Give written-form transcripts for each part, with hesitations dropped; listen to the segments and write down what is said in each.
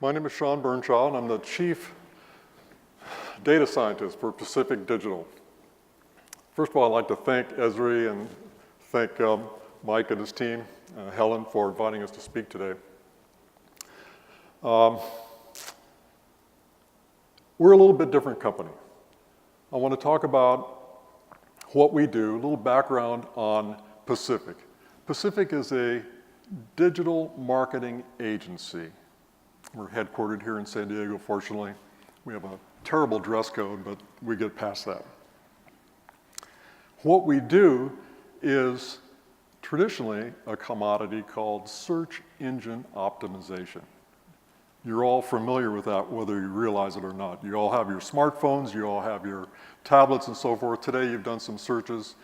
My name is Seann Bernshaw, and I'm the Chief Data Scientist for Pacific Digital. First of all, I'd like to thank Esri and thank Mike and his team, Helen, for inviting us to speak today. We're a little bit different company. I want to talk about what we do, a little background on Pacific. Pacific is a digital marketing agency. We're headquartered here in San Diego, fortunately. We have a terrible dress code, but we get past that. What we do is traditionally a commodity called search engine optimization. You're all familiar with that, whether you realize it or not. You all have your smartphones, you all have your tablets and so forth. Today you've done some searches.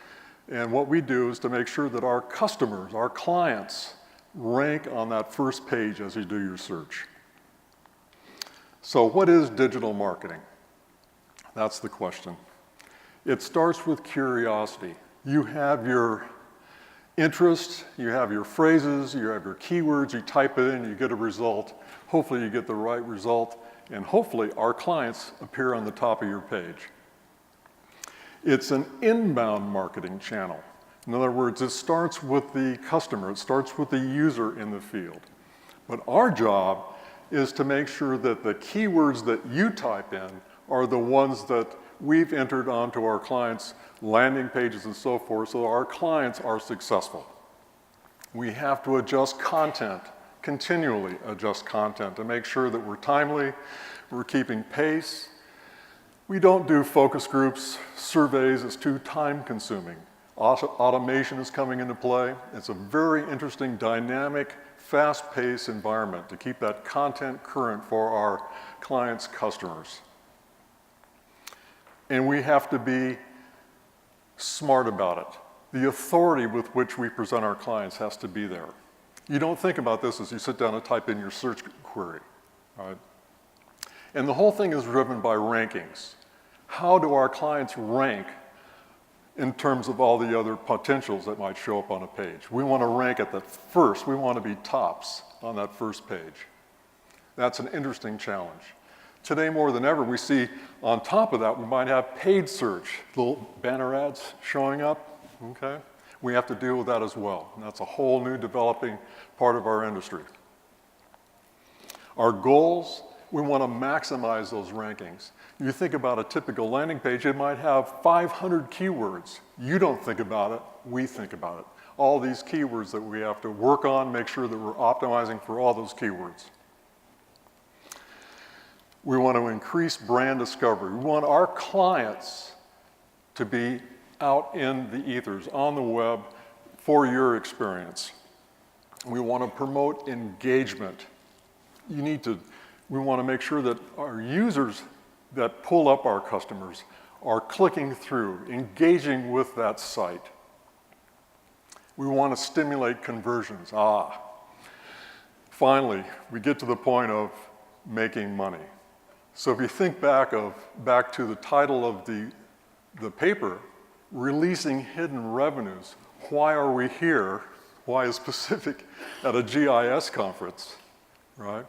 And what we do is to make sure that our customers, our clients, rank on that first page as you do your search. So what is digital marketing? That's the question. It starts with curiosity. You have your interest, you have your phrases, you have your keywords, you type it in, you get a result. Hopefully you get the right result, and hopefully our clients appear on the top of your page. It's an inbound marketing channel. In other words, it starts with the customer, it starts with the user in the field. But our job is to make sure that the keywords that you type in are the ones that we've entered onto our clients' landing pages and so forth, so our clients are successful. We have to adjust content, continually adjust content to make sure that we're timely, we're keeping pace. We don't do focus groups, surveys, it's too time consuming. Automation is coming into play. It's a very interesting, dynamic, fast-paced environment to keep that content current for our clients' customers. And we have to be smart about it. The authority with which we present our clients has to be there. You don't think about this as you sit down and type in your search query, right? And the whole thing is driven by rankings. How do our clients rank in terms of all the other potentials that might show up on a page? We want to rank at the first. We want to be tops on that first page. That's an interesting challenge. Today, more than ever, we see on top of that, we might have paid search, little banner ads showing up, okay? We have to deal with that as well. And that's a whole new developing part of our industry. Our goals, we want to maximize those rankings. You think about a typical landing page, it might have 500 keywords. You don't think about it, we think about it. All these keywords that we have to work on, make sure that we're optimizing for all those keywords. We want to increase brand discovery. We want our clients to be out in the ethers, on the web, for your experience. We want to promote engagement. We want to make sure that our users that pull up our customers are clicking through, engaging with that site. We want to stimulate conversions. Finally, we get to the point of making money. So if you think back to the title of the paper, Releasing Hidden Revenues, why are we here? Why is Pacific at a GIS conference, right?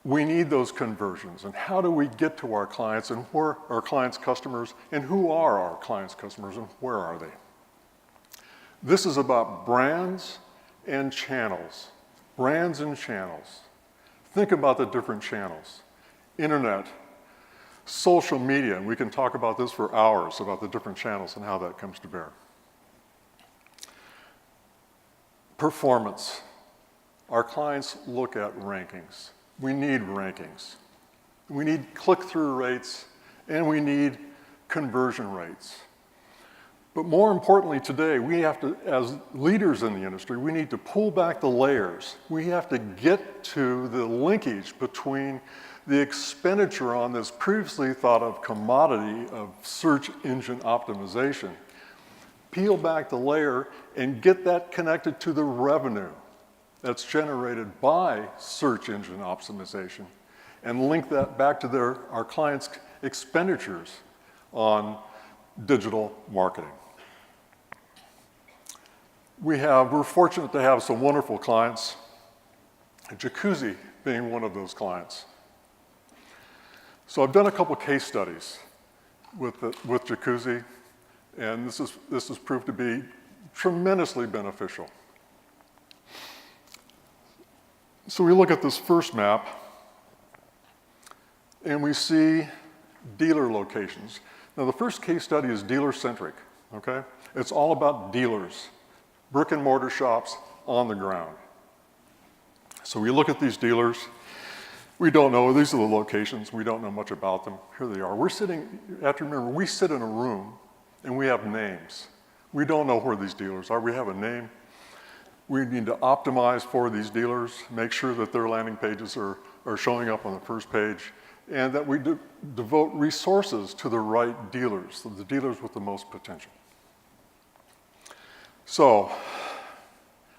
We need those conversions, and how do we get to our clients and where our clients' customers, and who are our clients' customers and where are they? This is about brands and channels. Brands and channels. Think about the different channels. Internet, social media, and we can talk about this for hours, about the different channels and how that comes to bear. Performance. Our clients look at rankings. We need rankings. We need click-through rates, and we need conversion rates. But more importantly today, we have to, as leaders in the industry, we need to pull back the layers. We have to get to the linkage between the expenditure on this previously thought of commodity of search engine optimization. Peel back the layer and get that connected to the revenue that's generated by search engine optimization and link that back to our clients' expenditures on digital marketing. We're fortunate to have some wonderful clients. Jacuzzi being one of those clients. So I've done a couple case studies with Jacuzzi, and this has proved to be tremendously beneficial. So we look at this first map, and we see dealer locations. Now the first case study is dealer-centric, okay? It's all about dealers, brick and mortar shops on the ground. So we look at these dealers. We don't know, these are the locations. We don't know much about them. Here they are. You have to remember, we sit in a room and we have names. We don't know where these dealers are. We have a name. We need to optimize for these dealers, make sure that their landing pages are showing up on the first page, and that we devote resources to the right dealers, the dealers with the most potential. So,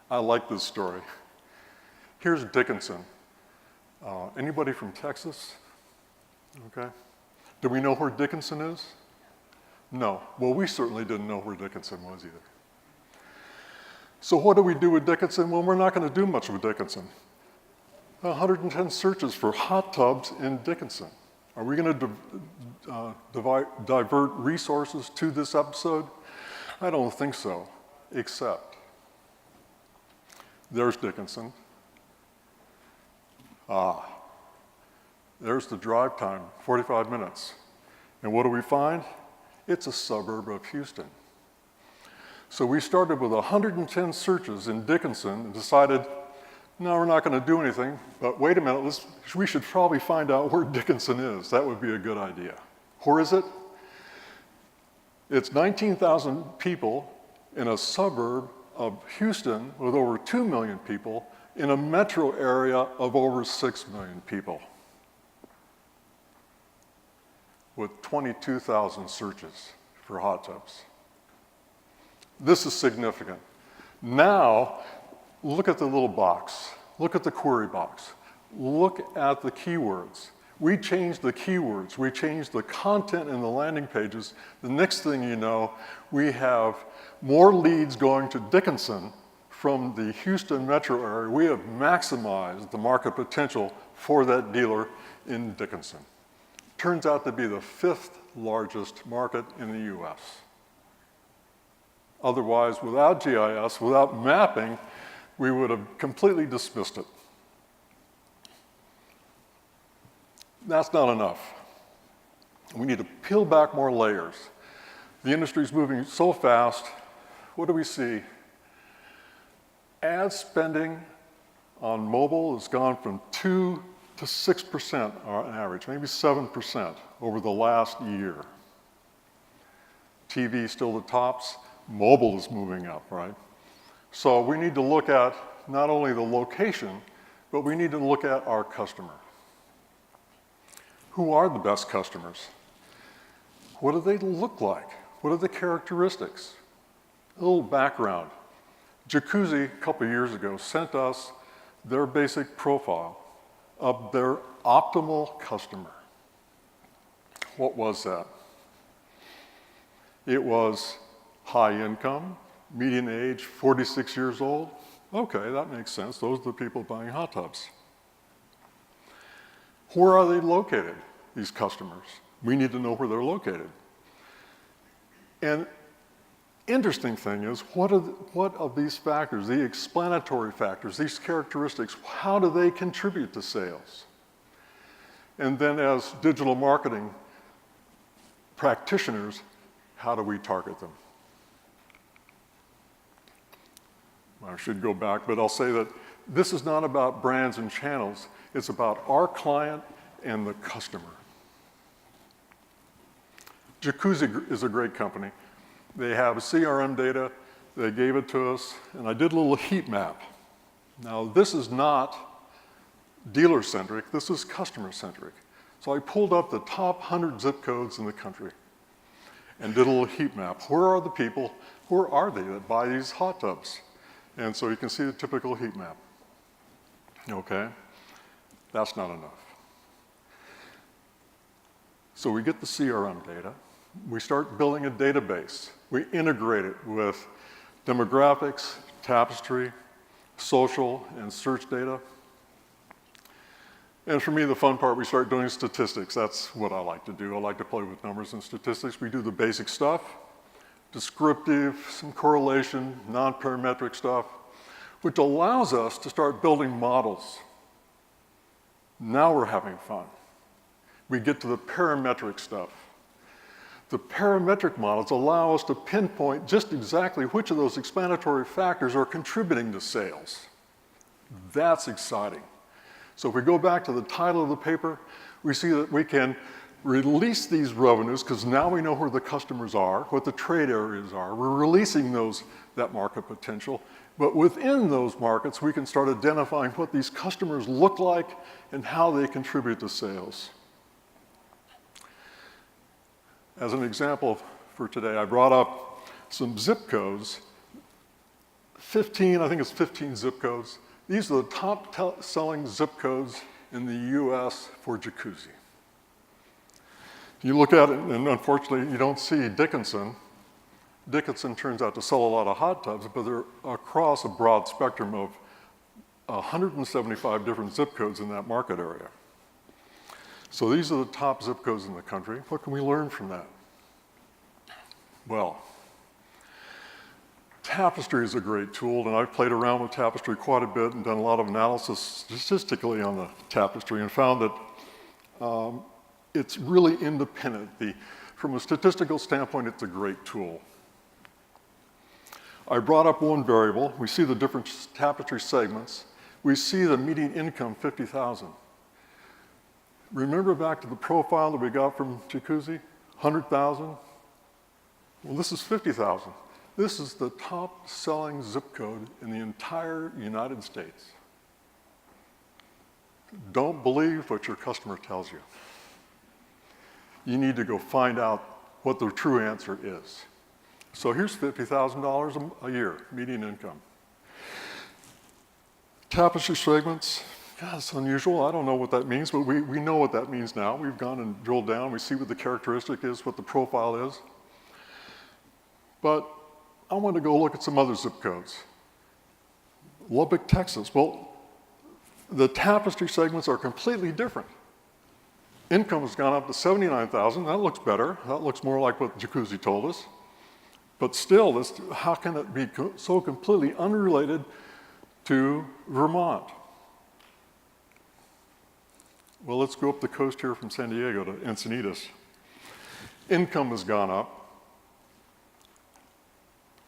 I like this story. Here's Dickinson. Anybody from Texas? Okay. Do we know where Dickinson is? No. Well, we certainly didn't know where Dickinson was either. So what do we do with Dickinson? Well, we're not going to do much with Dickinson. 110 searches for hot tubs in Dickinson. Are we going to divert resources to this episode? I don't think so, except there's Dickinson. There's the drive time, 45 minutes. And what do we find? It's a suburb of Houston. So we started with 110 searches in Dickinson and decided, no, we're not going to do anything, but wait a minute, we should probably find out where Dickinson is. That would be a good idea. Where is it? It's 19,000 people in a suburb of Houston with over 2 million people in a metro area of over 6 million people with 22,000 searches for hot tubs. This is significant. Now, look at the little box. Look at the query box. Look at the keywords. We changed the keywords. We changed the content in the landing pages. The next thing you know, we have more leads going to Dickinson from the Houston metro area. We have maximized the market potential for that dealer in Dickinson. Turns out to be the 5th largest market in the US. Otherwise, without GIS, without mapping, we would have completely dismissed it. That's not enough. We need to peel back more layers. The industry's moving so fast. What do we see? Ad spending on mobile has gone from 2 to 6% on average, maybe 7% over the last year. TV still the tops. Mobile is moving up, right? So we need to look at not only the location, but we need to look at our customer. Who are the best customers? What do they look like? What are the characteristics? A little background. Jacuzzi, a couple years ago, sent us their basic profile of their optimal customer. What was that? It was high income, median age 46 years old. Okay, that makes sense. Those are the people buying hot tubs. Where are they located, these customers? We need to know where they're located. And interesting thing is, what of these factors, the explanatory factors, these characteristics, how do they contribute to sales? And then as digital marketing practitioners, how do we target them? I should go back, but I'll say that this is not about brands and channels. It's about our client and the customer. Jacuzzi is a great company. They have CRM data. They gave it to us, and I did a little heat map. Now, this is not dealer-centric. This is customer-centric. So I pulled up the top 100 zip codes in the country and did a little heat map. Where are the people? Where are they that buy these hot tubs? And so you can see the typical heat map. Okay? That's not enough. So we get the CRM data. We start building a database. We integrate it with demographics, tapestry, social, and search data. And for me, the fun part, we start doing statistics. That's what I like to do. I like to play with numbers and statistics. We do the basic stuff, descriptive, some correlation, non-parametric stuff, which allows us to start building models. Now we're having fun. We get to the parametric stuff. The parametric models allow us to pinpoint just exactly which of those explanatory factors are contributing to sales. That's exciting. So if we go back to the title of the paper, we see that we can release these revenues because now we know where the customers are, what the trade areas are. We're releasing that market potential. But within those markets, we can start identifying what these customers look like and how they contribute to sales. As an example for today, I brought up some zip codes, 15, I think it's 15 zip codes. These are the top selling zip codes in the US for Jacuzzi. You look at it, and unfortunately, you don't see Dickinson. Dickinson turns out to sell a lot of hot tubs, but they're across a broad spectrum of 175 different zip codes in that market area. So these are the top zip codes in the country. What can we learn from that? Well, Tapestry is a great tool, and I've played around with Tapestry quite a bit and done a lot of analysis statistically on the Tapestry and found that it's really independent. From a statistical standpoint, it's a great tool. I brought up one variable. We see the different Tapestry segments. We see the median income, 50,000. Remember back to the profile that we got from Jacuzzi, 100,000? Well, this is 50,000. This is the top selling zip code in the entire United States. Don't believe what your customer tells you. You need to go find out what the true answer is. So here's $50,000 a year, median income. Tapestry segments, yeah, it's unusual. I don't know what that means, but we know what that means now. We've gone and drilled down. We see what the characteristic is, what the profile is. But I want to go look at some other zip codes. Lubbock, Texas. Well, the Tapestry segments are completely different. Income has gone up to 79,000. That looks better. That looks more like what Jacuzzi told us. But still, how can it be so completely unrelated to Vermont? Well, let's go up the coast here from San Diego to Encinitas. Income has gone up.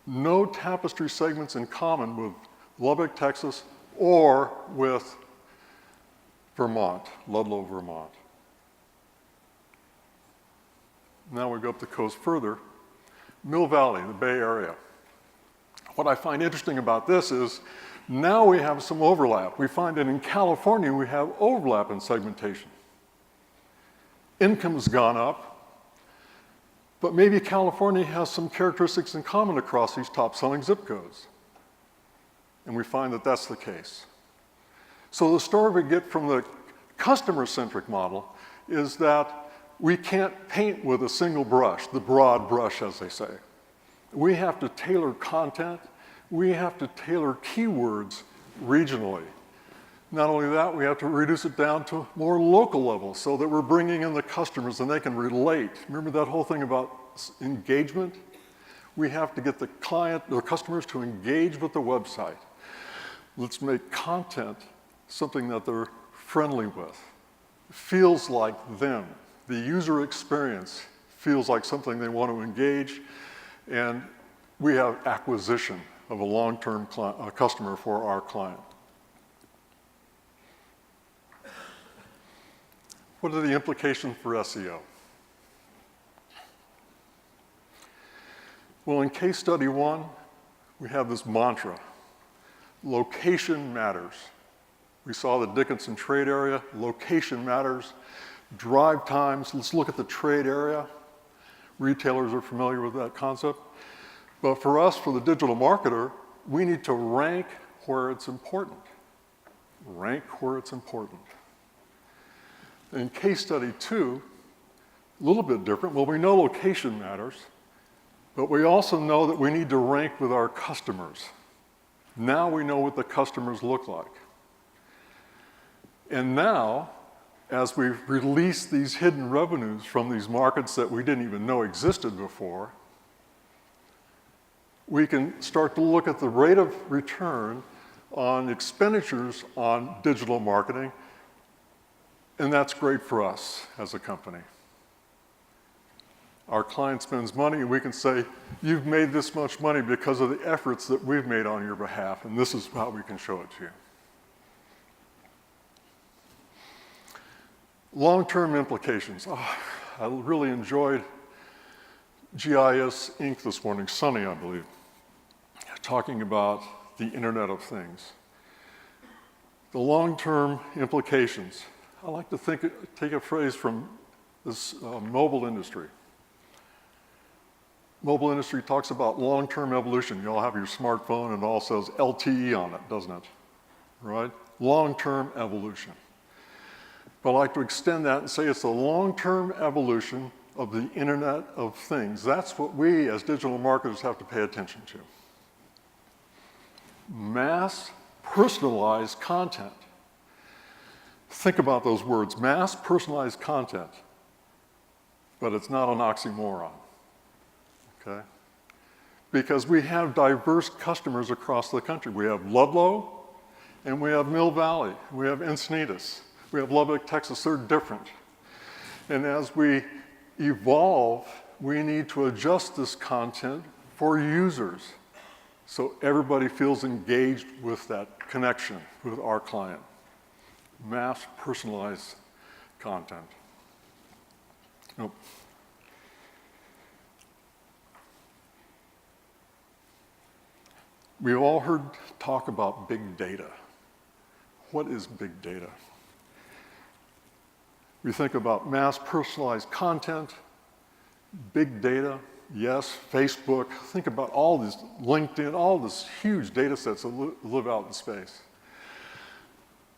No Tapestry segments in common with Lubbock, Texas, or with Vermont, Ludlow, Vermont. Now we go up the coast further. Mill Valley, the Bay Area. What I find interesting about this is now we have some overlap. We find that in California we have overlap in segmentation. Income's gone up, but maybe California has some characteristics in common across these top-selling zip codes. And we find that that's the case. So the story we get from the customer-centric model is that we can't paint with a single brush, the broad brush, as they say. We have to tailor content. We have to tailor keywords regionally. Not only that, we have to reduce it down to more local levels so that we're bringing in the customers and they can relate. Remember that whole thing about engagement? We have to get the client or customers to engage with the website. Let's make content something that they're friendly with, feels like them. The user experience feels like something they want to engage, and we have acquisition of a long-term customer for our client. What are the implications for SEO? Well, in case study 1, we have this mantra, location matters. We saw the Dickinson trade area, location matters. Drive times, let's look at the trade area. Retailers are familiar with that concept. But for us, for the digital marketer, we need to rank where it's important. Rank where it's important. In case study 2, a little bit different. Well, we know location matters, but we also know that we need to rank with our customers. Now we know what the customers look like. And now as we release these hidden revenues from these markets that we didn't even know existed before, we can start to look at the rate of return on expenditures on digital marketing, and that's great for us as a company. Our client spends money, and we can say, you've made this much money because of the efforts that we've made on your behalf, and this is how we can show it to you. Long-term implications. Oh, I really enjoyed GIS Inc. this morning, Sunny, I believe, talking about the Internet of Things. The long-term implications. I like to take a phrase from this mobile industry. Mobile industry talks about long-term evolution. You all have your smartphone and it all says LTE on it, doesn't it? Right? Long-term evolution. But I like to extend that and say it's the long-term evolution of the Internet of Things. That's what we as digital marketers have to pay attention to. Mass personalized content. Think about those words, mass personalized content. But it's not an oxymoron, okay? Because we have diverse customers across the country. We have Ludlow, and we have Mill Valley, we have Encinitas, we have Lubbock, Texas. They're different. And as we evolve, we need to adjust this content for users so everybody feels engaged with that connection with our client. Mass personalized content. Nope. We've all heard talk about big data. What is big data? We think about mass personalized content, big data, yes, Facebook. Think about all this, LinkedIn, all these huge data sets that live out in space.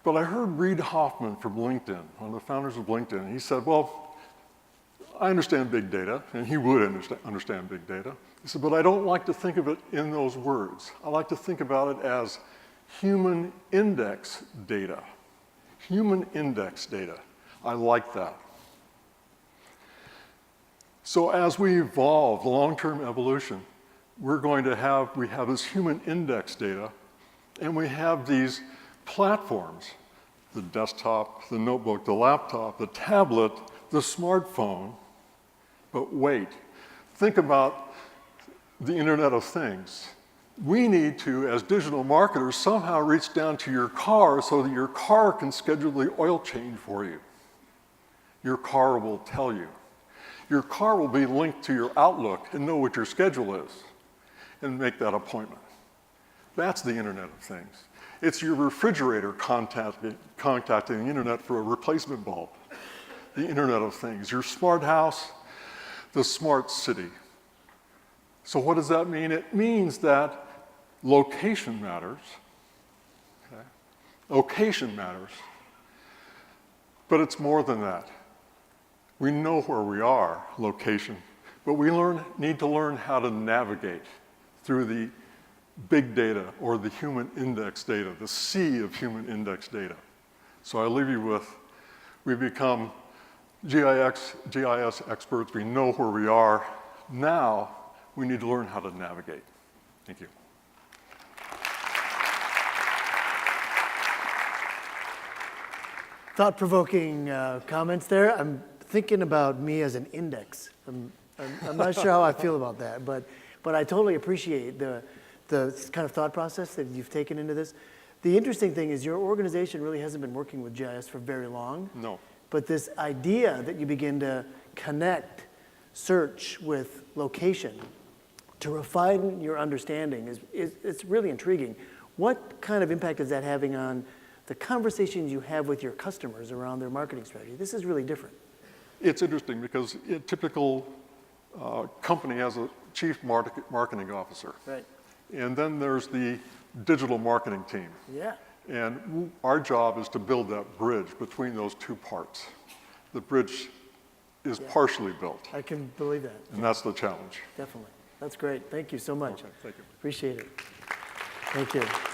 But I heard Reid Hoffman from LinkedIn, one of the founders of LinkedIn. He said, well, I understand big data, and he would understand big data. He said, but I don't like to think of it in those words. I like to think about it as human index data. Human index data. I like that. So as we evolve, long-term evolution, we have this human index data, and we have these platforms, the desktop, the notebook, the laptop, the tablet, the smartphone. But wait, think about the Internet of Things. We need to, as digital marketers, somehow reach down to your car so that your car can schedule the oil change for you. Your car will tell you. Your car will be linked to your Outlook and know what your schedule is and make that appointment. That's the Internet of Things. It's your refrigerator contacting the Internet for a replacement bulb. The Internet of Things. Your smart house, the smart city. So what does that mean? It means that location matters. Okay? Location matters. But it's more than that. We know where we are, location, but we need to learn how to navigate through the big data or the human index data, the sea of human index data. So I leave you with, we've become GIS experts, we know where we are. Now we need to learn how to navigate. Thank you. Thought-provoking comments there. I'm thinking about me as an index. I'm not sure how I feel about that, but I totally appreciate the kind of thought process that you've taken into this. The interesting thing is your organization really hasn't been working with GIS for very long. No. But this idea that you begin to connect search with location to refine your understanding it's really intriguing. What kind of impact is that having on the conversations you have with your customers around their marketing strategy? This is really different. It's interesting because a typical company has a chief marketing officer. Right. And then there's the digital marketing team. Yeah. And our job is to build that bridge between those two parts. The bridge is partially built. I can believe that. And that's the challenge. Definitely. That's great. Thank you so much. Okay, thank you. Appreciate it. Thank you.